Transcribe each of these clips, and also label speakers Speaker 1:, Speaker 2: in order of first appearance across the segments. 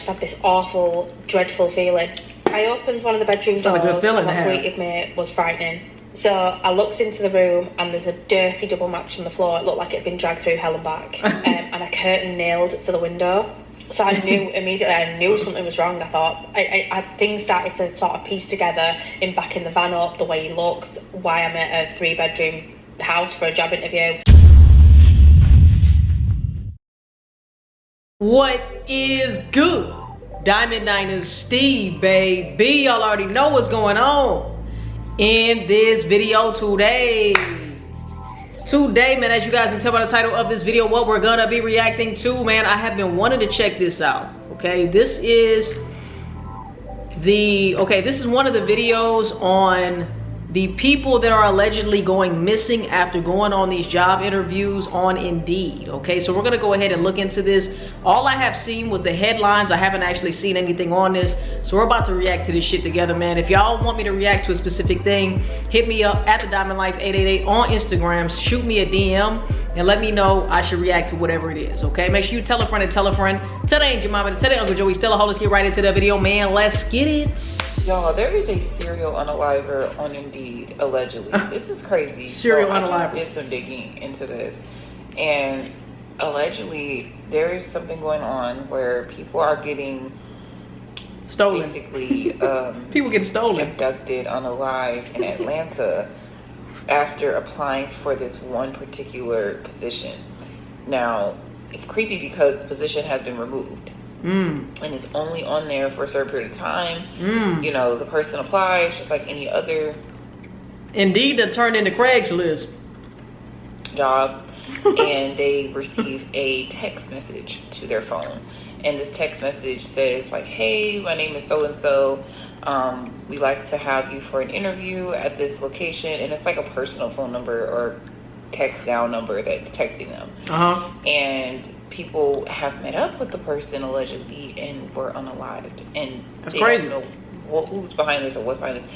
Speaker 1: just had this awful, dreadful feeling. I opened one of the bedroom doors, and what greeted me was frightening. So I looked into the room, and there's a dirty double mattress on the floor. It looked like it had been dragged through hell and back, and a curtain nailed to the window. So I knew immediately, I knew something was wrong. I thought, things started to sort of piece together in backing the van up, the way he looked, why I'm at a 3-bedroom house for a job interview.
Speaker 2: What is good? Diamond Dynasty, baby. Y'all already know what's going on in this video today. Today, man, as you guys can tell by the title of this video, what we're gonna be reacting to, man, I have been wanting to check this out. Okay, this is one of the videos on the people that are allegedly going missing after going on these job interviews on Indeed. Okay, so we're gonna go ahead and look into this. All I have seen was the headlines. I haven't actually seen anything on this. So we're about to react to this shit together, man. If y'all want me to react to a specific thing, hit me up at TheDiamondLife888 on Instagram. Shoot me a DM and let me know I should react to whatever it is, okay? Make sure you tell a friend and tell a friend. Tell the Angel Mama, tell the Uncle Joey, still a whole. Let's get right into the video, man. Let's get it.
Speaker 3: Y'all, there is a serial unaliver on Indeed, allegedly. This is crazy.
Speaker 2: Serial
Speaker 3: unaliver. I just
Speaker 2: unaliver.
Speaker 3: did some digging into this, and allegedly there is something going on where people are getting
Speaker 2: stolen.
Speaker 3: Basically,
Speaker 2: people get stolen,
Speaker 3: abducted, unalive in Atlanta after applying for this one particular position. Now, it's creepy because the position has been removed. And it's only on there for a certain period of time. You know, the person applies just like any other
Speaker 2: Indeed that turned into Craigslist
Speaker 3: job, and they receive a text message to their phone, and this text message says like, hey, my name is so and so, we'd like to have you for an interview at this location. And it's like a personal phone number or text down number that's texting them. And people have met up with the person allegedly and were unalived, and
Speaker 2: that's
Speaker 3: they
Speaker 2: crazy.
Speaker 3: don't know who's behind this or what's behind this.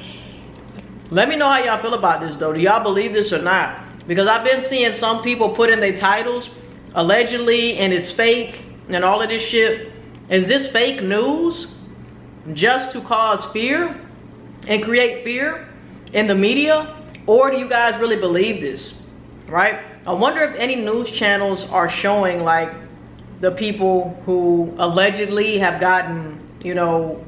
Speaker 2: Let me know how y'all feel about this though. Do y'all believe this or not? Because I've been seeing some people put in their titles allegedly, and it's fake and all of this shit. Is this fake news just to cause fear and create fear in the media, or do you guys really believe this? Right? I wonder if any news channels are showing like the people who allegedly have gotten, you know,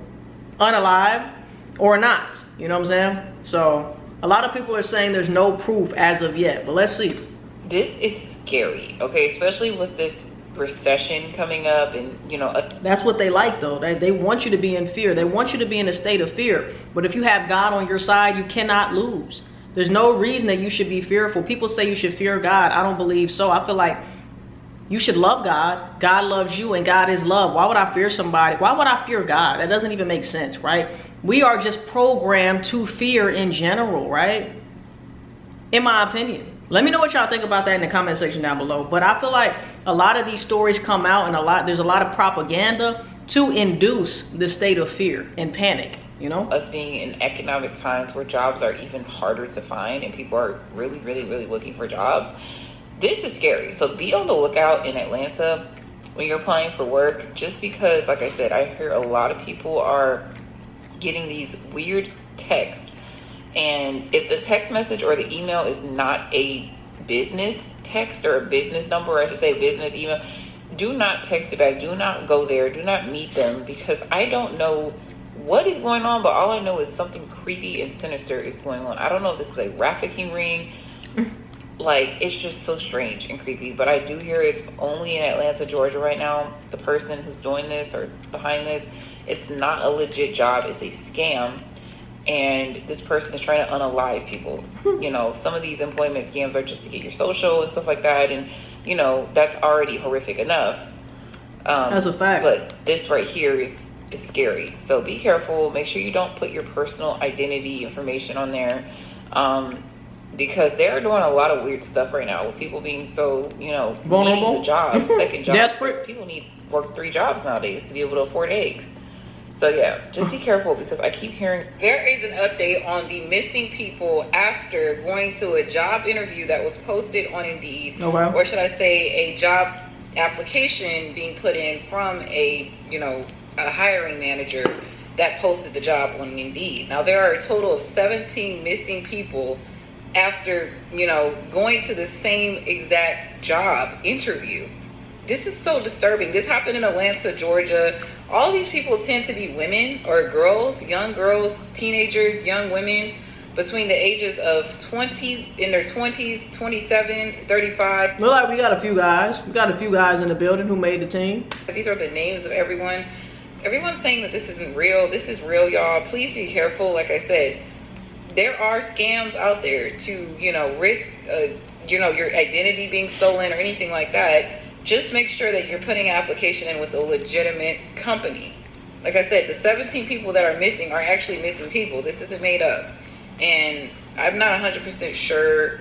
Speaker 2: unalive or not. You know what I'm saying? So a lot of people are saying there's no proof as of yet, but let's see.
Speaker 3: This is scary, okay? Especially with this recession coming up, and you know,
Speaker 2: that's what they like though. They want you to be in fear. They want you to be in a state of fear. But if you have God on your side, you cannot lose. There's no reason that you should be fearful. People say you should fear God. I don't believe so. I feel like you should love God. God loves you, and God is love. Why would I fear somebody? Why would I fear God? That doesn't even make sense, right? We are just programmed to fear in general, right? In my opinion. Let me know what y'all think about that in the comment section down below. But I feel like a lot of these stories come out, and there's a lot of propaganda to induce the state of fear and panic, you know?
Speaker 3: Us being in economic times where jobs are even harder to find and people are really, really, really looking for jobs. This is scary. So be on the lookout in Atlanta when you're applying for work, just because, like I said, I hear a lot of people are getting these weird texts. And if the text message or the email is not a business text or a business number, or I should say business email, do not text it back. Do not go there. Do not meet them, because I don't know what is going on, but all I know is something creepy and sinister is going on. I don't know if this is a trafficking ring. Like, it's just so strange and creepy. But I do hear it's only in Atlanta, Georgia right now. The person who's doing this or behind this, it's not a legit job. It's a scam. And this person is trying to unalive people. You know, some of these employment scams are just to get your social and stuff like that. And, you know, that's already horrific enough.
Speaker 2: That's a fact.
Speaker 3: But this right here is scary. So be careful. Make sure you don't put your personal identity information on there. Because they're doing a lot of weird stuff right now with people being so, you know,
Speaker 2: vulnerable.
Speaker 3: Needing the jobs, second jobs.
Speaker 2: Desperate.
Speaker 3: People need work 3 jobs nowadays to be able to afford eggs. So yeah, just be careful, because I keep hearing there is an update on the missing people after going to a job interview that was posted on Indeed.
Speaker 2: Okay.
Speaker 3: Or should I say a job application being put in from a, you know, a hiring manager that posted the job on Indeed. Now, there are a total of 17 missing people after, going to the same exact job interview. This is so disturbing. This happened in Atlanta, Georgia. All these people tend to be women or girls, young girls, teenagers, young women between the ages of 20, in their 20s, 27, 35.
Speaker 2: Look like we got a few guys. We got a few guys in the building who made the team.
Speaker 3: These are the names of everyone. Everyone's saying that this isn't real. This is real, y'all. Please be careful. Like I said, there are scams out there to, risk, your identity being stolen or anything like that. Just make sure that you're putting an application in with a legitimate company. Like I said, the 17 people that are missing are actually missing people. This isn't made up. And I'm not 100% sure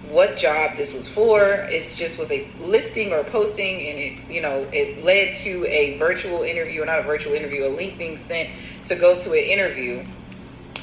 Speaker 3: what job this was for. It just was a listing or posting, and it led to a virtual interview, or not a virtual interview, a link being sent to go to an interview.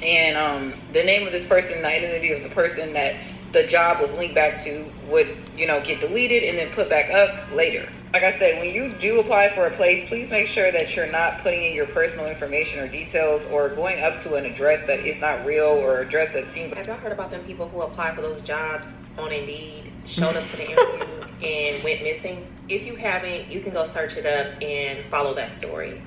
Speaker 3: And the name of this person, the identity of the person that the job was linked back to would, get deleted and then put back up later. Like I said, when you do apply for a place, please make sure that you're not putting in your personal information or details or going up to an address that is not real or address that seems...
Speaker 4: Have y'all heard about them people who apply for those jobs on Indeed, showed up to the interview and went missing? If you haven't, you can go search it up and follow that story.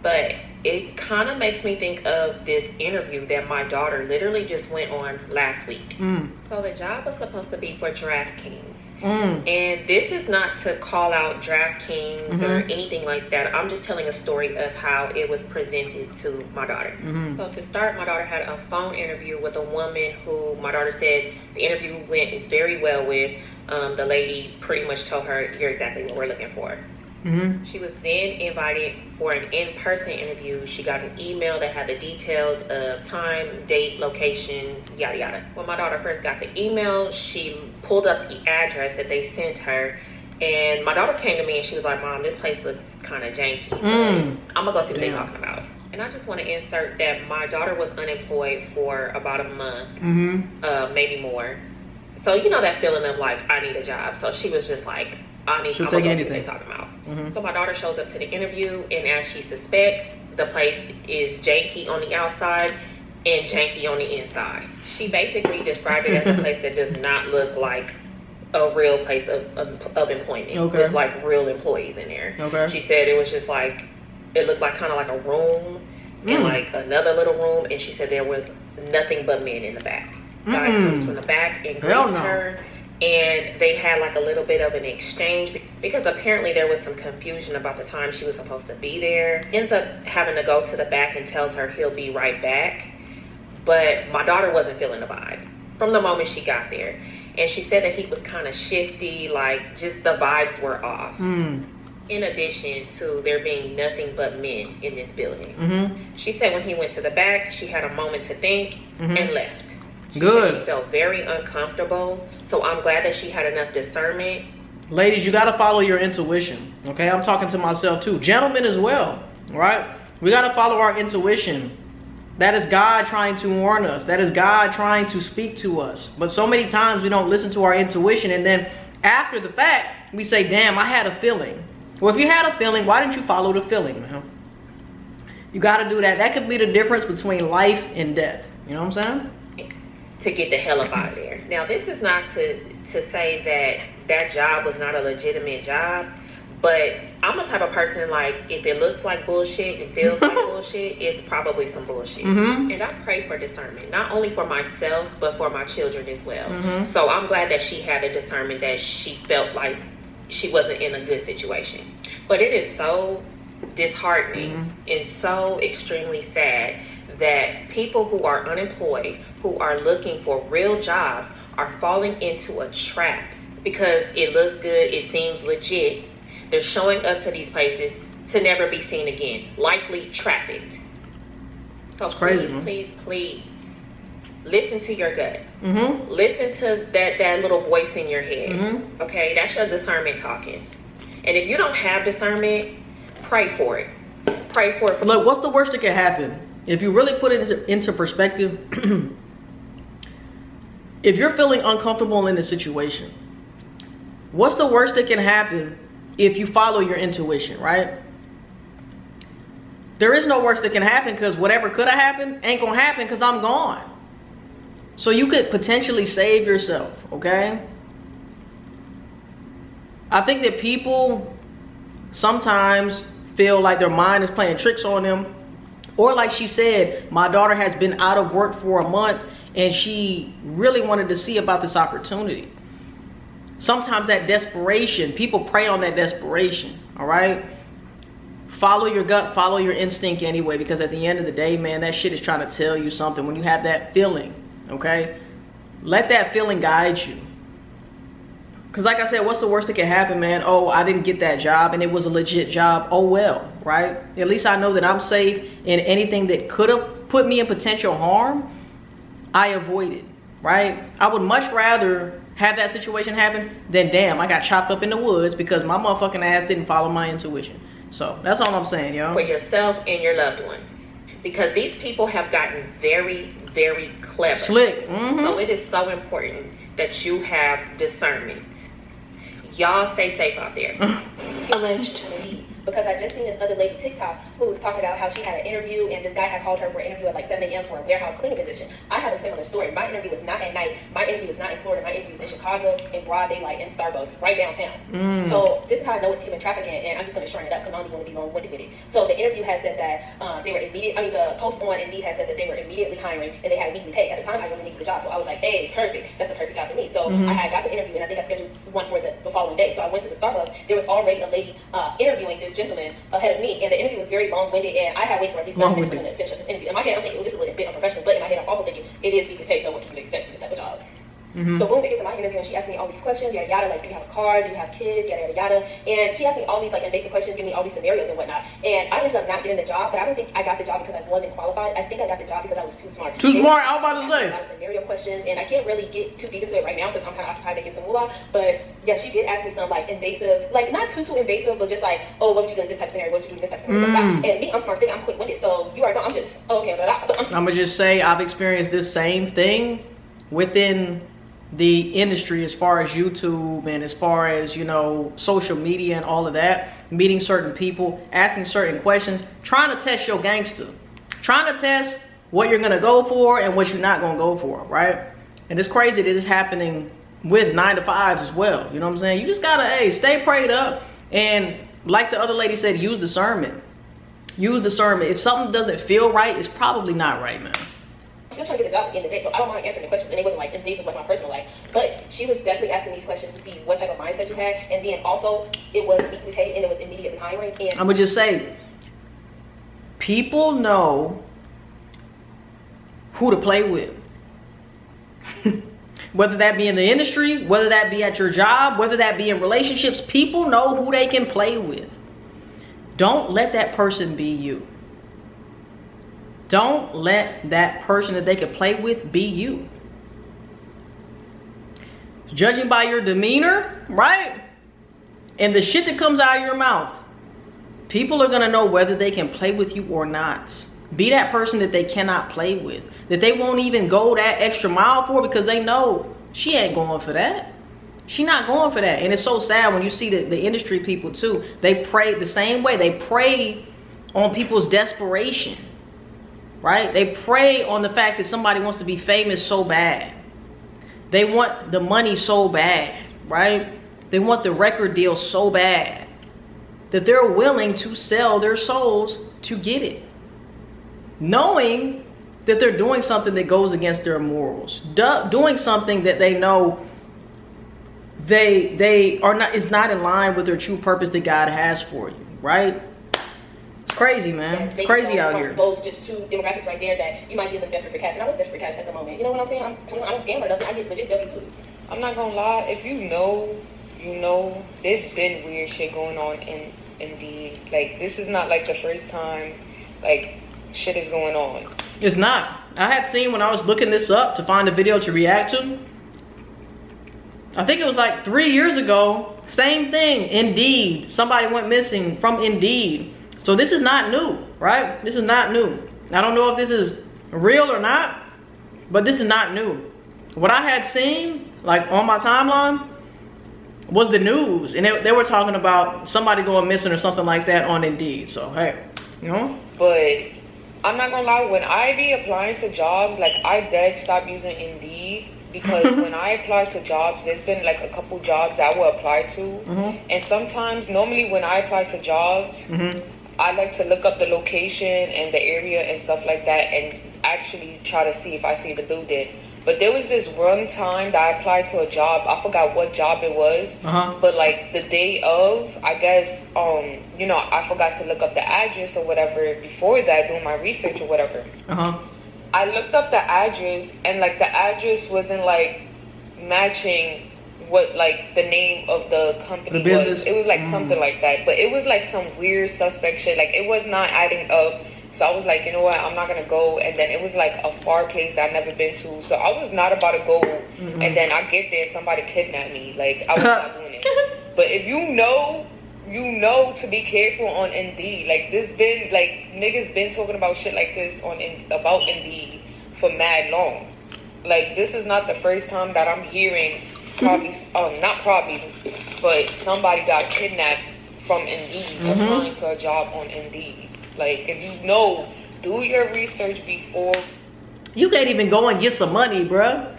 Speaker 4: But it kind of makes me think of this interview that my daughter literally just went on last week. So the job was supposed to be for DraftKings. And this is not to call out DraftKings or anything like that. I'm just telling a story of how it was presented to my daughter. So to start, my daughter had a phone interview with a woman who my daughter said the interview went very well with. The lady pretty much told her, you're exactly what we're looking for. She was then invited for an in-person interview. She got an email that had the details of time, date, location, yada yada. When my daughter first got the email, she pulled up the address that they sent her, and my daughter came to me and she was like, Mom, this place looks kind of janky. I'm gonna go see what they're talking about. And I just want to insert that my daughter was unemployed for about a month, maybe more. So that feeling of like, I need a job. So she was just like,
Speaker 2: She'll take anything.
Speaker 4: They're talking about. So my daughter shows up to the interview, and as she suspects, the place is janky on the outside and janky on the inside. She basically described it as a place that does not look like a real place of employment with like real employees in there. She said it was just like, it looked like kind of like a room and like another little room, and she said there was nothing but men in the back. Guy comes from the back and greets her. And they had like a little bit of an exchange because apparently there was some confusion about the time she was supposed to be there. Ends up having to go to the back and tells her he'll be right back. But my daughter wasn't feeling the vibes from the moment she got there. And she said that he was kind of shifty, like just the vibes were off. In addition to there being nothing but men in this building. She said when he went to the back, she had a moment to think and left. She felt very uncomfortable. So I'm glad that she had enough discernment.
Speaker 2: Ladies, you got to follow your intuition. Okay, I'm talking to myself too. Gentlemen as well, right? We got to follow our intuition. That is God trying to warn us. That is God trying to speak to us. But so many times we don't listen to our intuition, and then after the fact, we say, damn, I had a feeling. Well, if you had a feeling, why didn't you follow the feeling, man? You got to do that. That could be the difference between life and death. You know what I'm saying?
Speaker 4: To get the hell up out of there. Now, this is not to say that job was not a legitimate job, but I'm the type of person, like, if it looks like bullshit and feels like bullshit, it's probably some bullshit. And I pray for discernment, not only for myself, but for my children as well. So I'm glad that she had the discernment that she felt like she wasn't in a good situation. But it is so disheartening and so extremely sad that people who are unemployed, who are looking for real jobs, are falling into a trap because it looks good, it seems legit. They're showing up to these places to never be seen again, likely trafficked. So please, listen to your gut. Listen to that little voice in your head. Okay, that's your discernment talking. And if you don't have discernment, pray for it. Pray for it.
Speaker 2: Look, what's the worst that can happen? If you really put it into perspective, if you're feeling uncomfortable in a situation, what's the worst that can happen if you follow your intuition, right? There is no worst that can happen, because whatever could have happened ain't gonna happen because I'm gone. So you could potentially save yourself, okay? I think that people sometimes feel like their mind is playing tricks on them. Or like she said, my daughter has been out of work for a month and she really wanted to see about this opportunity. Sometimes that desperation, people prey on that desperation, all right? Follow your gut, follow your instinct anyway, because at the end of the day, man, that shit is trying to tell you something when you have that feeling, okay? Let that feeling guide you. Because like I said, what's the worst that can happen, man? Oh, I didn't get that job and it was a legit job. Oh, well, right? At least I know that I'm safe, and anything that could have put me in potential harm, I avoided, right? I would much rather have that situation happen than, damn, I got chopped up in the woods because my motherfucking ass didn't follow my intuition. So that's all I'm saying, yo.
Speaker 4: For yourself and your loved ones. Because these people have gotten very, very clever.
Speaker 2: Slick.
Speaker 4: So it is so important that you have discernment. Y'all stay safe out there.
Speaker 1: Alleged. Because I just seen this other lady TikTok who was talking about how she had an interview and this guy had called her for an interview at like 7 a.m. for a warehouse cleaning position. I have a similar story. My interview was not at night. My interview was not in Florida. My interview was in Chicago in broad daylight in Starbucks right downtown. So this is how I know it's human trafficking, and I'm just going to shorten it up because I don't even want to be long-winded with it. So the interview had said that they were the post on Indeed had said that they were immediately hiring and they had weekly pay. At the time, I really needed the job, so I was like, hey, perfect. That's a perfect job for me. So I had got the interview, and I think I scheduled one for the following day. So I went to the Starbucks. There was already a lady interviewing this gentleman ahead of me, and the interview was very long-winded, and I had waited for at least 30 minutes to finish up this interview. In my head, I'm thinking it was just a little bit unprofessional, but in my head, I'm also thinking it is weekly pay, so what can you expect from this type of job? So boom, we get to my interview, and she asked me all these questions, yada yada, like, do you have a car, do you have kids, yada yada yada, and she asked me all these like invasive questions, giving me all these scenarios and whatnot, and I ended up not getting the job, but I don't think I got the job because I wasn't qualified. I think I got the job because I was too smart.
Speaker 2: Too smart, I was about to say.
Speaker 1: A lot of scenario questions, and I can't really get too deep into it right now because I'm kind of occupied to get some moolah, but yeah, she did ask me some like invasive, like not too invasive, but just like, oh, what would you do in this type of scenario, what would you do in this type of scenario, and me, I'm smart thing, I'm quick-witted, so you already know, I'm just, oh, okay,
Speaker 2: I'm gonna just say I've experienced this same thing within the industry, as far as YouTube and as far as, you know, social media and all of that, meeting certain people, asking certain questions, trying to test your gangster, trying to test what you're gonna go for and what you're not gonna go for, right? And it's crazy that it's happening with 9-to-5s as well. You know what I'm saying? You just gotta, hey, stay prayed up, and like the other lady said, use discernment. Use discernment. If something doesn't feel right, it's probably not right, man.
Speaker 1: Still trying to get the job at the end of the day, so I don't mind answering the questions, and it wasn't like invasive like my personal life, but she was definitely asking these questions to see what type of mindset you had, and then also it was weekly pay and it was immediately hiring. And
Speaker 2: I'm gonna just say, people know who to play with. Whether that be in the industry, whether that be at your job, whether that be in relationships, people know who they can play with. Don't let that person be you. Don't let that person that they can play with be you. Judging by your demeanor, right? And the shit that comes out of your mouth, people are going to know whether they can play with you or not. Be that person that they cannot play with, that they won't even go that extra mile for, because they know she ain't going for that. She not going for that. And it's so sad when you see the industry people too. They prey the same way. They prey on people's desperation. Right? They prey on the fact that somebody wants to be famous so bad. They want the money so bad, right? They want the record deal so bad that they're willing to sell their souls to get it, knowing that they're doing something that goes against their morals, doing something that they know they are not, is not in line with their true purpose that God has for you, right? Crazy, man. It's crazy out here.
Speaker 1: Those just two demographics right there that you might give them desperate for cash, and I was desperate for cash at the moment. You know what I'm saying? I don't scam or nothing. I get legit W2s.
Speaker 5: I'm not gonna lie. If you know, there's been weird shit going on in Indeed. Like, this is not like the first time like shit is going on.
Speaker 2: It's not. I had seen when I was looking this up to find a video to react to. I think it was like 3 years ago. Same thing. Indeed. Somebody went missing from Indeed. So this is not new, right? This is not new. I don't know if this is real or not, but this is not new. What I had seen, like on my timeline, was the news. And they were talking about somebody going missing or something like that on Indeed. So, hey,
Speaker 5: But I'm not gonna lie, when I be applying to jobs, like I dead stop using Indeed, because when I apply to jobs, there's been like a couple jobs that I will apply to, and sometimes, normally when I apply to jobs, I like to look up the location and the area and stuff like that, and actually try to see if I see the building. But there was this one time that I applied to a job. I forgot what job it was. But like the day of, I guess, you know, I forgot to look up the address or whatever before that, doing my research or whatever. I looked up the address, and like the address wasn't like matching what like the name of the company was. It was like something like that. But it was like some weird suspect shit. Like it was not adding up. So I was like, you know what, I'm not going to go. And then it was like a far place that I've never been to. So I was not about to go. And then I get there, somebody kidnapped me. Like, I was not doing it. But if you know to be careful on Indeed. Like, this been, like, niggas been talking about shit like this about Indeed for mad long. Like, this is not the first time that I'm hearing not probably, but somebody got kidnapped from Indeed applying to a job on Indeed. Like, if you know, do your research before.
Speaker 2: You can't even go and get some money, bruh,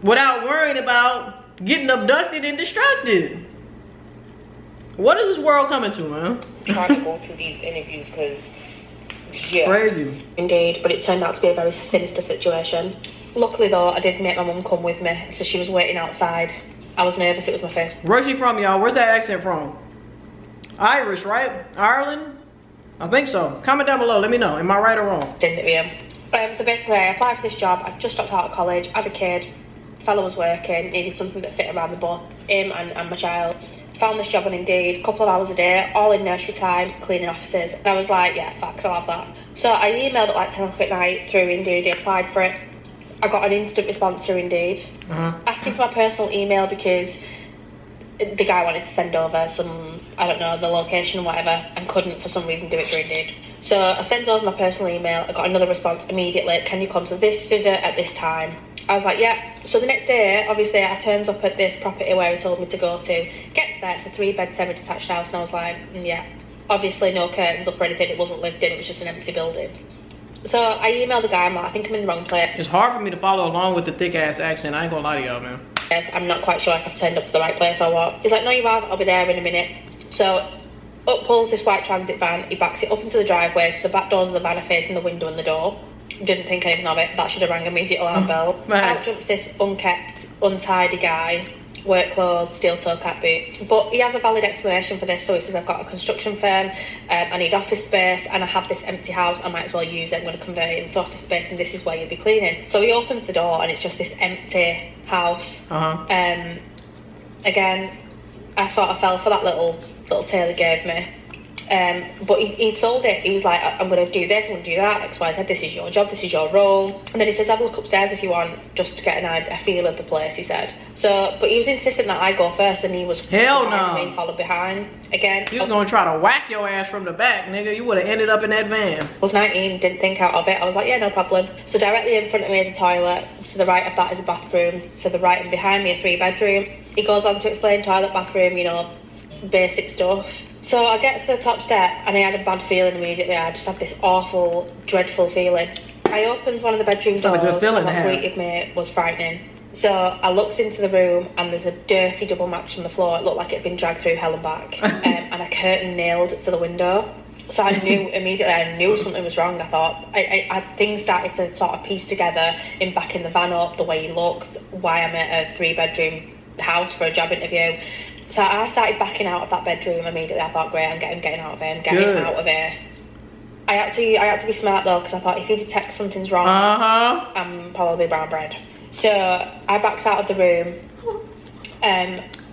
Speaker 2: without worrying about getting abducted and distracted. What is this world coming to, man?
Speaker 5: Trying to go to these interviews, because, yeah.
Speaker 2: Crazy.
Speaker 1: Indeed, but it turned out to be a very sinister situation. Luckily, though, I did make my mum come with me, so she was waiting outside. I was nervous, it was my first.
Speaker 2: Where's she from, y'all? Where's that accent from? Irish, right? Ireland? I think so. Comment down below. Let me know. Am I right or wrong?
Speaker 1: Interview. So basically, I applied for this job. I just dropped out of college. Had a kid. Fella was working. Needed something that fit around me, both him and my child. Found this job on Indeed. A couple of hours a day, all in nursery time, cleaning offices. And I was like, yeah, facts, I'll have that. So I emailed at like 10 o'clock at night through Indeed. I applied for it. I got an instant response through Indeed. Asking for my personal email because the guy wanted to send over some, I don't know, the location or whatever, and couldn't for some reason do it through Indeed. So I sent over my personal email. I got another response immediately. Can you come to this at this time? I was like, yeah. So the next day, obviously, I turned up at this property where he told me to go to. Gets there, it's a 3-bed semi-detached house, and I was like, yeah. Obviously, no curtains up or anything. It wasn't lived in. It was just an empty building. So I emailed the guy. I'm like, I think I'm in the wrong place.
Speaker 2: It's hard for me to follow along with the thick-ass accent. I ain't gonna lie to y'all, man.
Speaker 1: Yes, I'm not quite sure if I've turned up to the right place or what. He's like, no, you have. I'll be there in a minute. So up pulls this white transit van. He backs it up into the driveway. So the back doors of the van are facing the window and the door. Didn't think anything of it. That should have rang immediate alarm bell. Out jumps this unkept, untidy guy. Work clothes, steel toe cap boot. But he has a valid explanation for this. So he says, I've got a construction firm, I need office space, and I have this empty house. I might as well use it. I'm going to convert it into office space, and this is where you'll be cleaning. So he opens the door, and it's just this empty house. Again, I sort of fell for that little tale he gave me. But he sold it. He was like, I'm going to do this, I'm going to do that, X, Y, Z, this is your job, this is your role. And then he says, have a look upstairs if you want, just to get a feel of the place, he said. So, but he was insistent that I go first, and he was me, followed behind. Again,
Speaker 2: he was going to try to whack your ass from the back, nigga. You would have ended up in that van.
Speaker 1: I was 19, didn't think out of it. I was like, yeah, no problem. So directly in front of me is a toilet. To the right of that is a bathroom. To the right and behind me, a 3-bedroom. He goes on to explain toilet, bathroom, you know, basic stuff. So I get to the top step, and I had a bad feeling immediately. I just had this awful, dreadful feeling. I opened one of the bedroom doors, and what greeted me was frightening. So I looked into the room, and there's a dirty double match on the floor. It looked like it had been dragged through hell and back, and a curtain nailed to the window. So I knew immediately, I knew something was wrong. I thought, things started to sort of piece together in backing the van up, the way he looked, why I'm at a 3-bedroom house for a job interview. So I started backing out of that bedroom immediately. I thought, great, I'm getting out of here. I'm getting out of here. I had to be smart though, because I thought if he detects something's wrong, I'm probably brown bread. So I backed out of the room,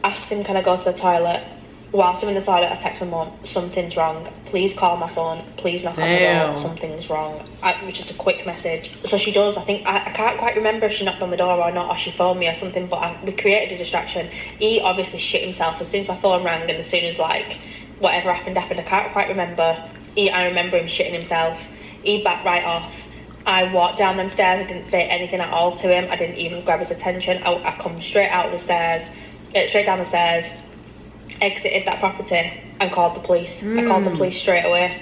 Speaker 1: asked him, can I go to the toilet? Whilst I'm in the toilet, I text my mum, something's wrong. Please call my phone. Please knock on the door. Something's wrong. It was just a quick message. So she does. I think I can't quite remember if she knocked on the door or not, or she phoned me or something. But we created a distraction. He obviously shit himself as soon as my phone rang, and as soon as like whatever happened. I can't quite remember. I remember him shitting himself. He backed right off. I walked down them stairs. I didn't say anything at all to him. I didn't even grab his attention. I come straight out of the stairs, straight down the stairs. exited that property and called the police. I called the police straight away.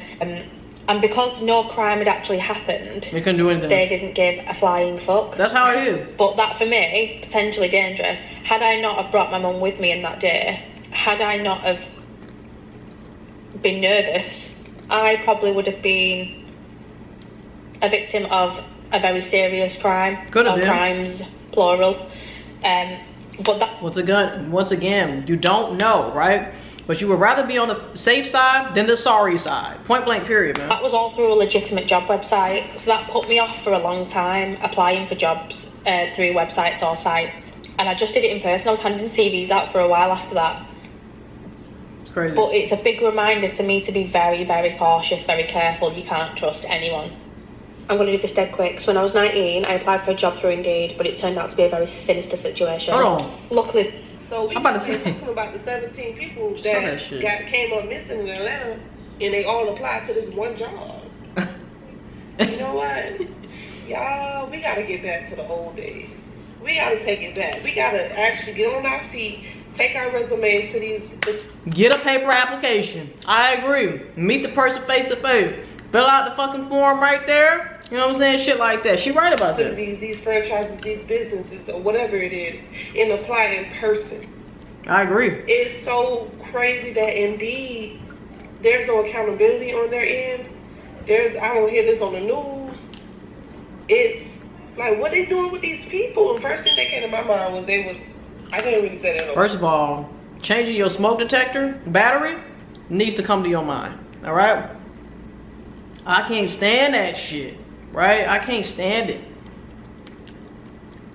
Speaker 1: And because no crime had actually happened,
Speaker 2: they couldn't do anything.
Speaker 1: They didn't give a flying fuck.
Speaker 2: That's how it is.
Speaker 1: But that, for me, potentially dangerous. Had I not have brought my mum with me in that day, had I not have been nervous, I probably would have been a victim of a very serious crime.
Speaker 2: Could have been.
Speaker 1: Crimes, plural. But that...
Speaker 2: Once again, you don't know, right? But you would rather be on the safe side than the sorry side. Point blank period, man.
Speaker 1: That was all through a legitimate job website. So that put me off for a long time applying for jobs through websites or sites. And I just did it in person. I was handing CVs out for a while after that.
Speaker 2: It's crazy.
Speaker 1: But it's a big reminder to me to be very, very cautious, very careful. You can't trust anyone. I'm going to do this dead quick. So when I was 19, I applied for a job through Indeed, but it turned out to be a very sinister situation.
Speaker 2: Hold on.
Speaker 1: Luckily...
Speaker 6: So we talking about the 17 people that came up missing in Atlanta, and they all applied to this one job. You know what? Y'all, we got to get back to the old days. We got to take it back. We got to actually get on our feet, take our resumes to these...
Speaker 2: Get a paper application. I agree. Meet the person face to face. Fill out the fucking form right there. You know what I'm saying? Shit like that. She right about that.
Speaker 6: These franchises, these businesses, or whatever it is, and apply in person.
Speaker 2: I agree.
Speaker 6: It's so crazy that Indeed, there's no accountability on their end. I don't hear this on the news. It's like, what they doing with these people? And first thing that came to my mind was I didn't really say that.
Speaker 2: First of all, changing your smoke detector battery needs to come to your mind. All right? I can't stand that shit. Right? I can't stand it.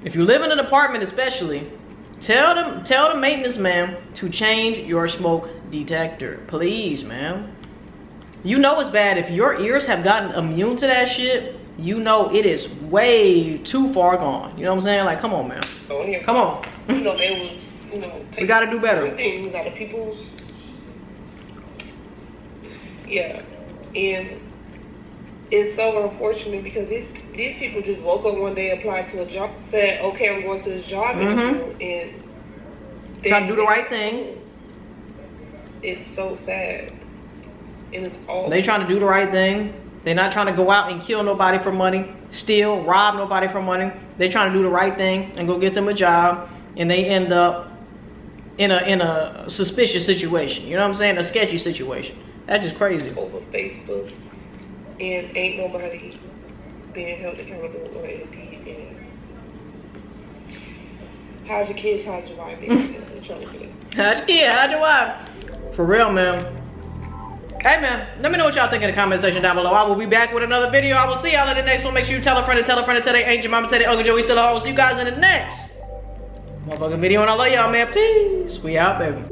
Speaker 2: If you live in an apartment especially, tell the maintenance man to change your smoke detector. Please, man. You know it's bad. If your ears have gotten immune to that shit, you know it is way too far gone. You know what I'm saying? Like, come on, man. Come on.
Speaker 6: They was,
Speaker 2: we gotta do better.
Speaker 6: Things out of people's... Yeah. And it's so unfortunate because these people just woke up one day, applied to a job, said, okay, I'm going to this job interview, and
Speaker 2: try to do the right thing.
Speaker 6: It's so sad. And it's all...
Speaker 2: They trying to do the right thing. They're not trying to go out and kill nobody for money, steal, rob nobody for money. They trying to do the right thing and go get them a job, and they end up in a suspicious situation. You know what I'm saying? A sketchy situation. That's just crazy.
Speaker 6: Over Facebook. And ain't nobody being held accountable or anything. And how's your kids? How's your wife?
Speaker 2: How's your kid? How's your wife? For real, man. Hey, man, let me know what y'all think in the comment section down below. I will be back with another video. I will see y'all in the next one. Make sure you tell a friend and tell a friend and tell their aunt, your mama, tell their uncle Joey still a hoe. See you guys in the next motherfucking video. And I love y'all, man. Peace. We out, baby.